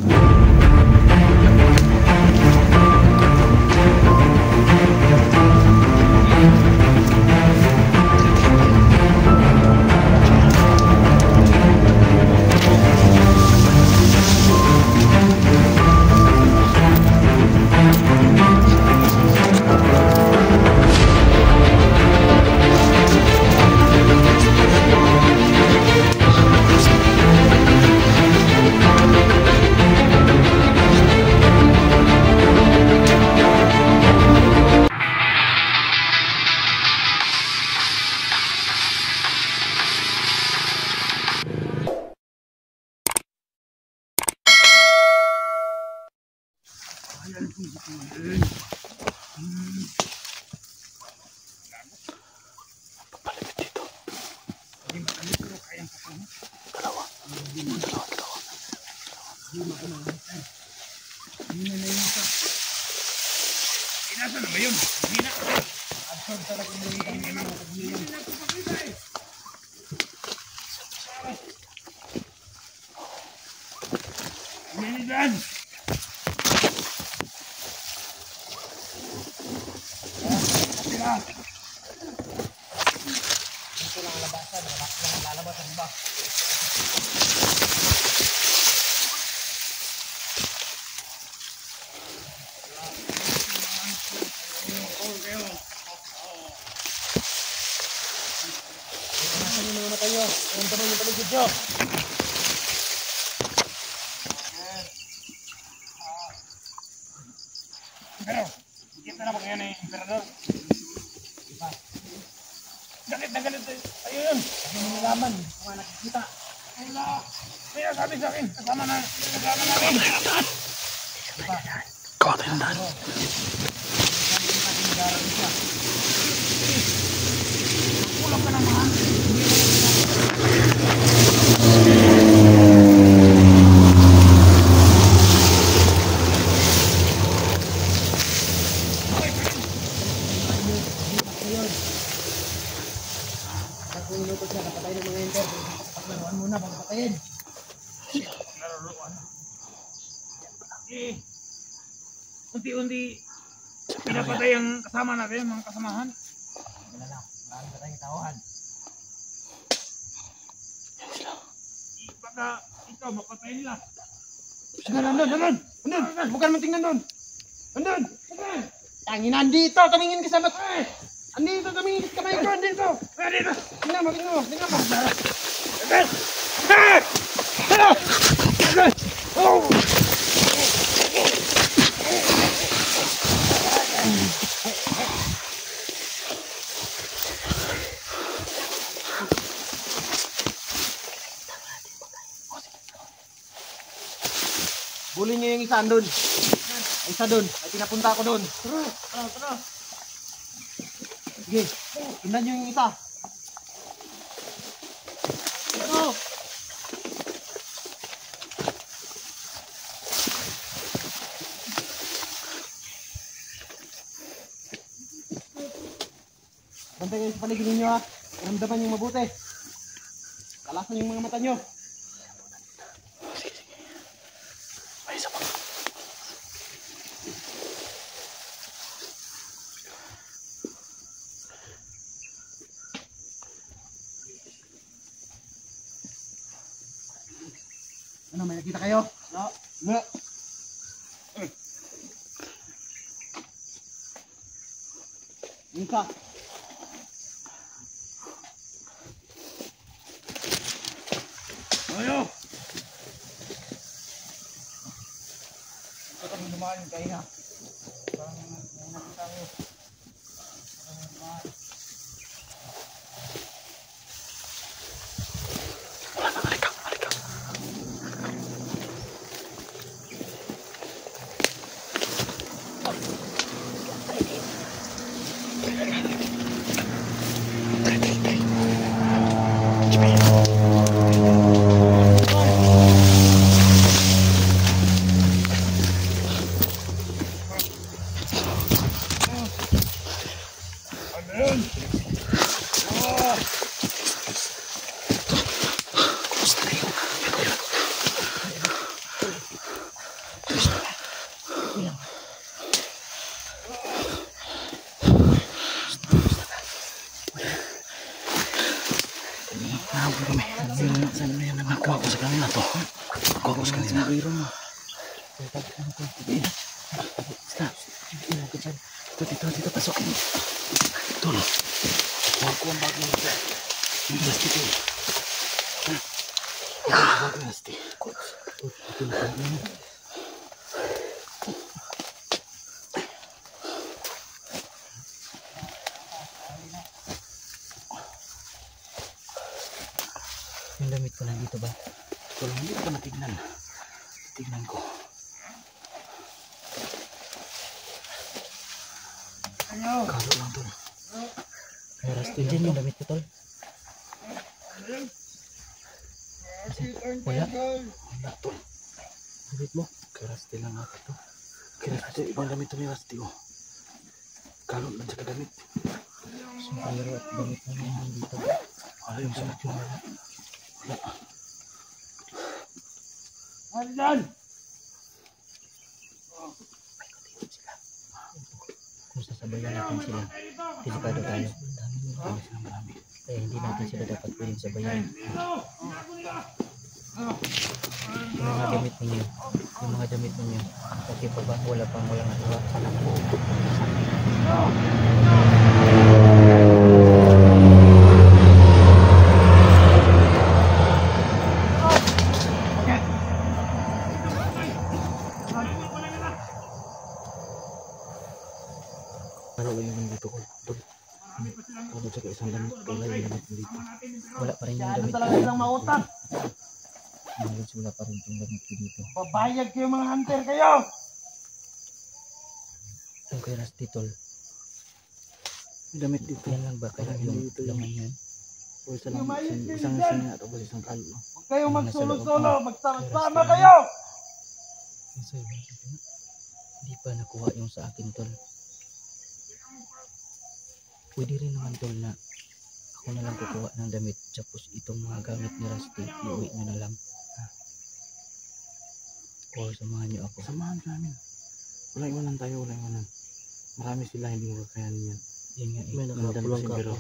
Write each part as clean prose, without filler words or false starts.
Papalimit dito. Dalawa. Nasaan na ba yun? Hina. Absorb talaga mo yung mga pagbilang. Hina dyan! Dito lang ang labasan. Lalabas ang iba. Nasaan yung mga mata nyo? Ramdaman yung paligid nyo. Pero, kita na po ngayon eh, Emperador. Galit na galit tayo yun. Ano mo nalaman? Mga nakikita. Wala. Kaya sabi sa akin, kasama namin. Kota yung daan. Kulang ka naman. Kung inutos niya, napatay ng mga enter. Paglaruan muna, bago patayin. Paglaruan. Unti-unti pinapatay ang kasama natin, mga kasamahan. Wala lang, marami pa tayong tawahan. Baka ikaw, mapatay nila. Nandun! Huwag ka naman tingnan doon! Nandun! Tangin, nandito! Tumingin ka sa mata! Andito, tumingin ka kamay ko! Andito! Andito! Tingnan mo! Oh! Bulin niyo yung isa doon. Isa doon. Ay pinapunta ako doon. Tara. Sige. Tingnan niyo yung isa. Ito. Bantay kayo sa paligid ninyo ha. Ramdaman yung mabuti. Kalasan yung mga mata nyo. Ano, may nakita kayo? No. Isa. Ayo. Ito kami lumahan yung kaina. Parang nakita ko. Amen. biro mo. Stop. Dito, pasukin mo. Tol. Huwag ko ang bago mo. Basti ko. Basti. Yung damit ko nandito ba? Tol, hindi ko pa natignan. Tignan ko. Kalo lang, Tol. May Rusty dyan yung damit ko, tol. Wala. Wala, Tol. Damit mo. Kay Rusty lang ako to. Kay Rusty, ibang damit to ni Rusty, oh. Kalo lang sa kadamit. Sombrero at damit na yung nandito. Wala yung sulat yun. Wala. Halilan! Kung sasabayan natin sila, delikado tayo. Marami silang marami. Kaya hindi natin sila dapat pwedeng sabayan. Yung mga damit ninyo, okay pa ba? Walang nagawa. Ano ba yung dito ko? Tol. Ano sa isang damit? Kailan yung damit dito? Wala pa rin yung Ano damit talaga silang mautak? Wala pa rin yung damit ko dito. Babayag kayo mga hunter kayo! Yung kay Rusty, tol. May damit dito. Yan lang ba? Kaya yung laman yan? O isang singa tapos isang kalo. Huwag kayong magsolo-solo, magsama-sama kayo! Hindi pa nakuha yung sa akin, tol. Pwede rin naman, tol, na ako na lang kukuha ng damit tapos itong mga gamit ni Rusty iuwi nyo na lang. O samahan nyo ako. Samahan ka namin. Wala iwanan tayo, wala iwanan. Marami sila, hindi mo kakayanin yan. Yun nga eh. May nakapulang ka pa.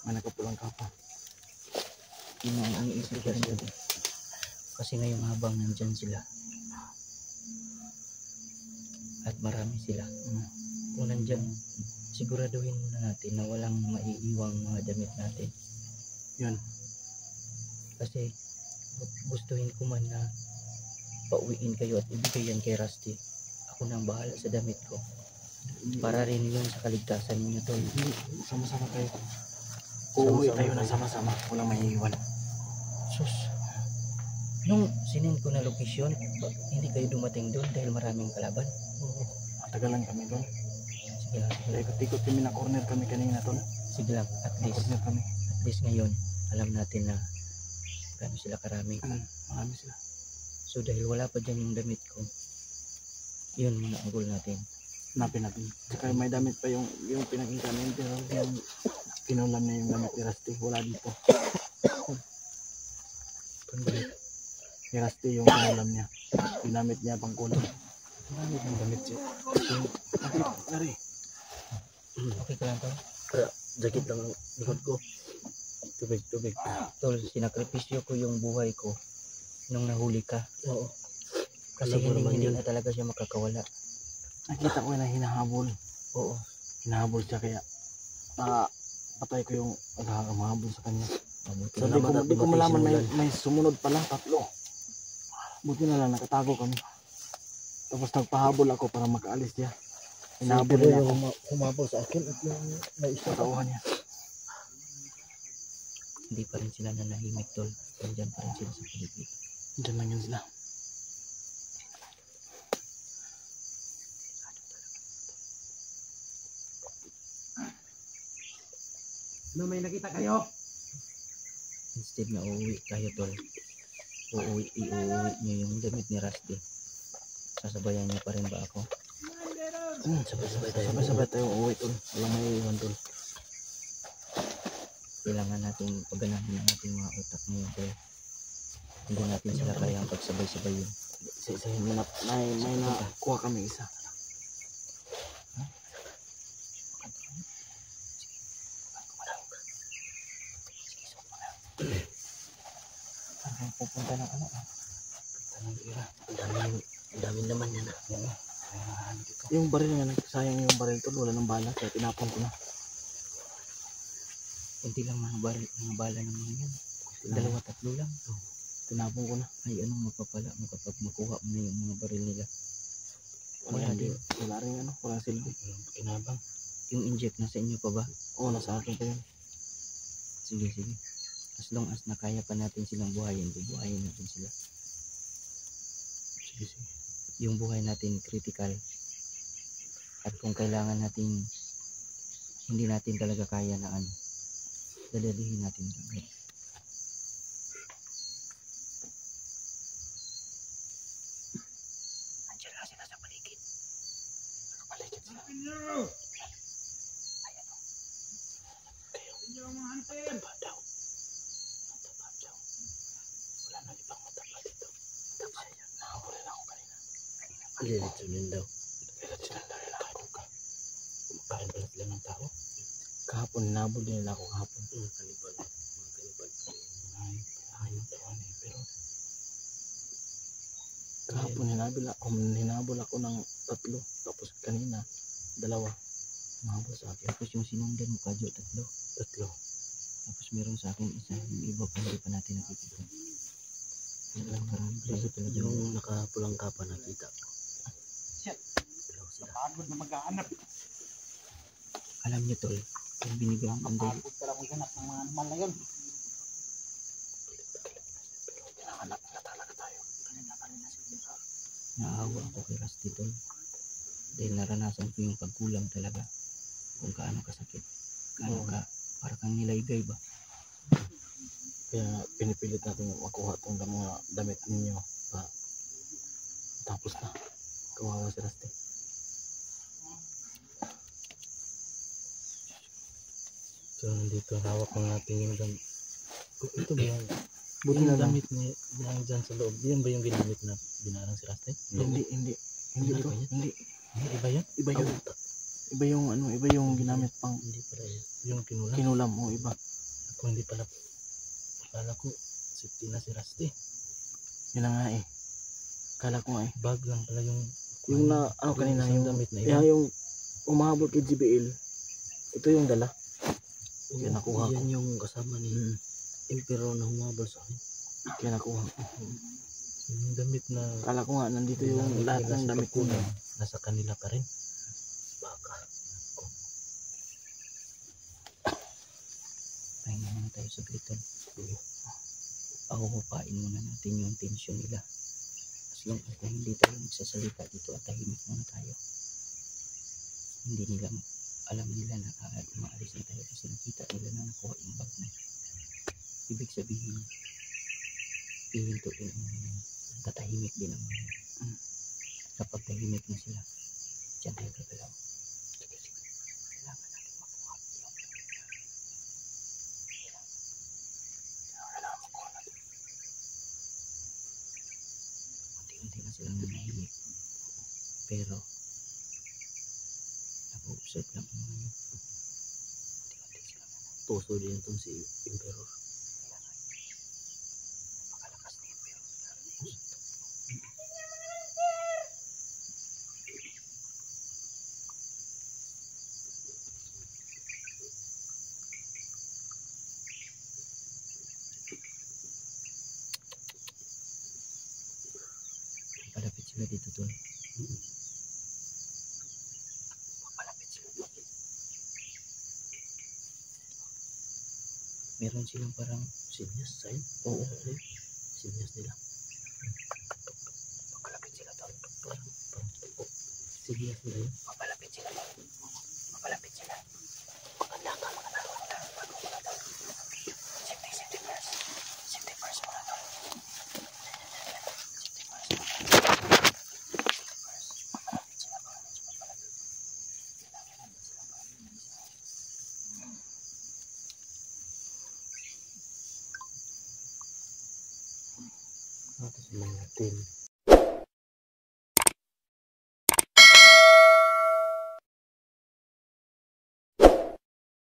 May nakapulang ka pa. Yun nga ang iisip ko rin dito. Kasi ngayong habang nandyan sila at marami sila, kung nandyan, siguraduhin muna natin na walang maiiwang mga damit natin. Yun. Kasi gustuhin ko man na pauwiin kayo at ibigay yan kay Rusty. Ako nang bahala sa damit ko. Para rin yun sa kaligtasan ninyo, tol. Sama-sama tayo. Uuwi tayo na sama-sama. Walang maiiwan. Sus. Nung sinend ko na lokasyon, hindi kayo dumating doon dahil maraming kalaban. Matagal lang kami doon. Sige lang, sige lang. Ikot-ikot kami na corner kami kanina tol. Sige lang, at Corner kami. least ngayon, alam natin na gaano sila karami. Marami sila. So dahil wala pa dyan yung damit ko, yun muna ang goal natin. Hanapin natin. Saka may damit pa yung pinakita namin. Pero yung kinulam na yung damit ni Rusty. Wala dito. Ni Rusty yung kinulam niya. Ginamit niya pang kulam. Marami ng damit siya. Nari. Okay ka lang, tol? Jacket lang ang likod ko. Tubig. Tol, sinakripisyo ko yung buhay ko nung nahuli ka. Oo. Kasi Alam mo naman hindi yun. na talaga siya makakawala. Nakita ko na hinahabol. Oo. Hinahabol siya kaya patay ko yung naghahabol sa kanya. Mabuti So di ko malaman may sumunod pala, 3. Buti na lang nakatago kami. Tapos nagpahabol ako para makaalis siya. Hinahabol niya ako. humabol sa akin at yung naisa Katauhan niya. Hindi pa rin sila nanahimik, tol. Nandiyan pa rin sila sa paligid. Diyan lang yun sila. Ano may nakita kayo? Instead na uuwi tayo, tol. Iuwi niyo yung damit ni Rusty. Sasabayan niyo pa rin ba ako? Sabay-sabay tayo uuwi tol. Walang may iwan tol. Kailangan natin pagganahin ang ating mga utak ngayon, tol. Hindi natin sila kayang pagsabay-sabay yun. Isa-isahin mo na. May nakuha kami isa. Saan kayo pupunta ng ano? Ang dami naman yan. Yung baril nga, sayang yung baril tol, wala ng bala, kaya tinapon ko na. Kunti lang mga bala ng mga yan. 2-3 lang. Tinapon ko na. Ay, anong mapapala mo kapag makuha mo na yung mga baril nila? Wala rin ano, walang silbi. Kinabang. Yung inject nasa inyo pa ba? Oo, nasa akin pa yun. Sige. As long as nakaya pa natin silang buhayin, bubuhayin natin sila. Sige. Yung buhay natin critical. At kung kailangan natin, hindi natin talaga kaya na ano, dadalihin natin agad. Andiyan lang sila sa paligid. Sila. Ayan o. Mataba daw. Wala na ibang mataba dito. Mataba yan. Nakabulan ako kanina. Lilitsunin daw. Sila dahil ako ka. Kumakain pala sila ng tao. Kahapon, nabol din nila ako kahapon. Kanibal. Mga kanibal. Ayun taon eh. Pero kahapon hinabol ako ng 3. Tapos kanina, 2. Mahabol sa akin. Tapos yung sinundan mo kadyo, 3. 3. Tapos meron sa akin isa, yung iba pa hindi pa natin nakikita. Yung nakapulang kapa nakita ko. Shit. Dalawa sila. Pagod na maghahanap. Alam niyo tol, yung binigyan ng day, Pagod ka lang maghanap ng mga animal na yun. Hinahanap na talaga tayo. Kanina sila. naawa ako kay Rusty tol. Dahil naranasan ko yung pagkulang talaga. Kung kaano kasakit. Kaano ka, para kang nilaygay ba? Kaya pinipilit natin makuha itong mga damit ninyo. Tapos na. Kawawa si Rusty. So nandito hawak lang natin yung damit. Ito ba yung Buti yung na lang. damit ni yung dyan sa loob? Yan ba yung ginamit na binarang si Rusty? Hindi Hindi bro. ba yan? Hindi. Iba yan? Iba yun. Iba yung ano, iba yung ginamit pang Hindi pala yan. Yung kinulang. kinulam mo, iba. Ako hindi pala. Akala ko safety na si Rusty. Yun na nga eh. Kala ko nga eh. Bag lang pala yung Yung na, ano kanina, isang yung, damit na yeah, yun. yung umahabol kay GBL. Ito yung dala. Kaya nakuha ko. Yan yung kasama ni Emperor na humabol sa akin. Kaya nakuha ko. Yung damit na Kala ko nga, nandito yung lahat ng damit ko. nasa kanila pa rin. Baka. Pahinga muna tayo sa glitan. Pahuhupain muna natin yung tensyon nila. As long as hindi tayo magsasalita dito at tahimik muna tayo. Hindi nila alam nila na maalis na tayo kasi nakita nila na nakuha yung bag na. Ibig sabihin, ihinto din ang mga yan. Tatahimik din ang mga yan. Kapag tahimik na sila, dyan tayo gagalaw. Kailangan natin makuha yung unti-unti na silang nanahimik. Pero, nag-observe lang ang mga yun. Unti-unti silang nanahimik. Puso din itong si Emperor. Napakalakas ni Emperor. Palapit sila dito tol. Papalapit sila dito. Meron silang parang Sinyas, sign? oo. Sinyas nila. Papalapit sila tol. Sinyas nila yun. Papalapit sila tol. Papalapit sila. Maganda ka mga tao. Safety first. Safety first mga tol. Safety first. Papalapit sila tol. Papalapit. Kailangan natin sila papalapit. Tapos mga team.